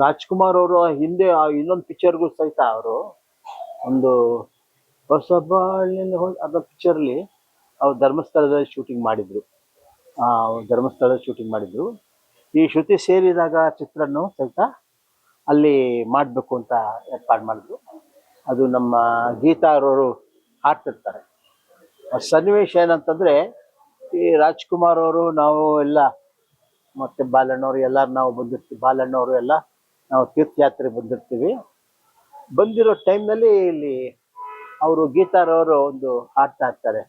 ರಾಜ್ಕುಮಾರ್ ಅವರು ಹಿಂದೆ ಇನ್ನೊಂದು ಪಿಕ್ಚರ್ಗೂ ಸಹಿತ ಅವರು ಒಂದು ಹೊಸಬಾಳಿನ ಅದೊಂದು ಪಿಕ್ಚರ್ಲಿ ಅವ್ರು ಧರ್ಮಸ್ಥಳದಲ್ಲಿ ಶೂಟಿಂಗ್ ಮಾಡಿದ್ರು. ಧರ್ಮಸ್ಥಳದಲ್ಲಿ ಶೂಟಿಂಗ್ ಮಾಡಿದ್ರು. ಈ ಶ್ರುತಿ ಸೇರಿದಾಗ ಚಿತ್ರನ್ನು ಸಹಿತ ಅಲ್ಲಿ ಮಾಡಬೇಕು ಅಂತ ಏರ್ಪಾಡು ಮಾಡಿದ್ರು. ಅದು ನಮ್ಮ ಗೀತಾ ಅವರವರು ಹಾಡ್ತಿರ್ತಾರೆ. ಸನ್ನಿವೇಶ ಏನಂತಂದ್ರೆ, ಈ ರಾಜ್ಕುಮಾರ್ ಅವರು ನಾವು ಎಲ್ಲ ಮತ್ತೆ ಬಾಲಣ್ಣವರು ಎಲ್ಲರೂ ನಾವು ಬಂದಿರ್ತೀವಿ. ಬಾಲಣ್ಣವರು ಎಲ್ಲ ನಾವು ತೀರ್ಥಯಾತ್ರೆ ಬಂದಿರ್ತೀವಿ. ಬಂದಿರೋ ಟೈಮ್ನಲ್ಲಿ ಇಲ್ಲಿ ಅವರು ಗೀತಾರವರು ಒಂದು ಹಾಡ್ತಾ ಇರ್ತಾರೆ.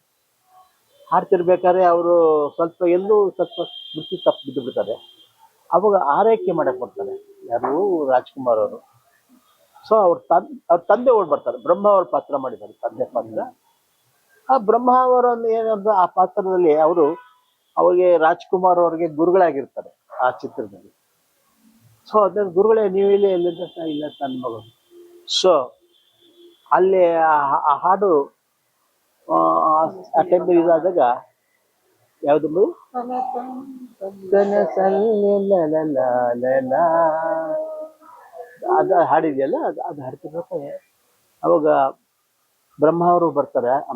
ಹಾಡ್ತಿರ್ಬೇಕಾದ್ರೆ ಅವರು ಸ್ವಲ್ಪ ಎಲ್ಲೂ ಸ್ವಲ್ಪ ಬುತ್ತಿ ತಪ್ಪು ಬಿದ್ದು ಬಿಡ್ತಾರೆ. ಅವಾಗ ಆರೈಕೆ ಮಾಡಕ್ಕೆ ಬರ್ತಾರೆ ಯಾರು, ರಾಜ್ಕುಮಾರ್ ಅವರು. ಸೊ ಅವ್ರ ತಂದೆ ಓಡ್ ಬರ್ತಾರೆ. ಬ್ರಹ್ಮ ಅವ್ರ ಪಾತ್ರ ಮಾಡಿದ್ದಾರೆ, ತಂದೆ ಪಾತ್ರ. ಆ ಬ್ರಹ್ಮ ಅವರ ಏನಂದ್ರೆ ಆ ಪಾತ್ರದಲ್ಲಿ ಅವರು ಅವ್ರಿಗೆ ರಾಜ್ಕುಮಾರ್ ಅವ್ರಿಗೆ ಗುರುಗಳಾಗಿರ್ತಾರೆ ಆ ಚಿತ್ರದಲ್ಲಿ. ಸೊ ಅದ್ರ ಗುರುಗಳೇ ನೀವು ಇಲ್ಲಿ ಎಲ್ಲಿಂದ ಇಲ್ಲ ನನ್ನ ಮಗಳು. ಸೊ ಅಲ್ಲಿ ಆ ಹಾಡು ಆ ಟೈಮ್ ಇದಾದಾಗ ಯಾವ್ದು ಅದ ಹಾಡಿದೆಯಲ್ಲ, ಅದು ಹಾಡ್ತಿರ್ಬೇಕಾದ್ರೆ ಅವಾಗ ಬ್ರಹ್ಮ ಅವರು ಬರ್ತಾರೆ. ಆ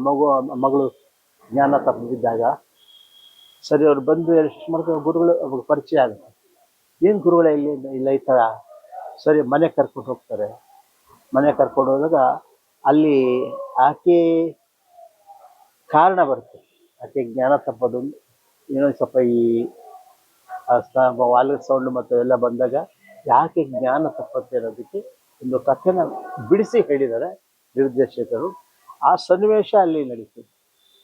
ಮಗಳು ಜ್ಞಾನ ತಪ್ಪಿದ್ದಾಗ ಸರಿ ಅವ್ರು ಬಂದು ಎಷ್ಟು ಮಾಡ್ತಾರೆ, ಗುರುಗಳು ಅವಾಗ ಪರಿಚಯ ಆಗುತ್ತೆ. ಏನು ಗುರುಗಳೇ ಇಲ್ಲಿ ಇಲ್ಲ ಈ ಥರ. ಸರಿ ಮನೆ ಕರ್ಕೊಂಡು ಹೋಗ್ತಾರೆ. ಮನೆ ಕರ್ಕೊಂಡು ಹೋದಾಗ ಅಲ್ಲಿ ಆಕೆ ಕಾರಣ ಬರುತ್ತೆ. ಆಕೆ ಜ್ಞಾನ ತಪ್ಪೋದು ಏನೋ ಸ್ವಲ್ಪ ಈ ವಾಲ್ವ ಸೌಂಡ್ ಮತ್ತು ಎಲ್ಲ ಬಂದಾಗ ಯಾಕೆ ಜ್ಞಾನ ತಪ್ಪತ್ತೆ ಅನ್ನೋದಕ್ಕೆ ಒಂದು ಕಥೆನ ಬಿಡಿಸಿ ಹೇಳಿದ್ದಾರೆ ನಿರ್ದೇಶಕರು. ಆ ಸನ್ನಿವೇಶ ಅಲ್ಲಿ ನಡೀತದೆ.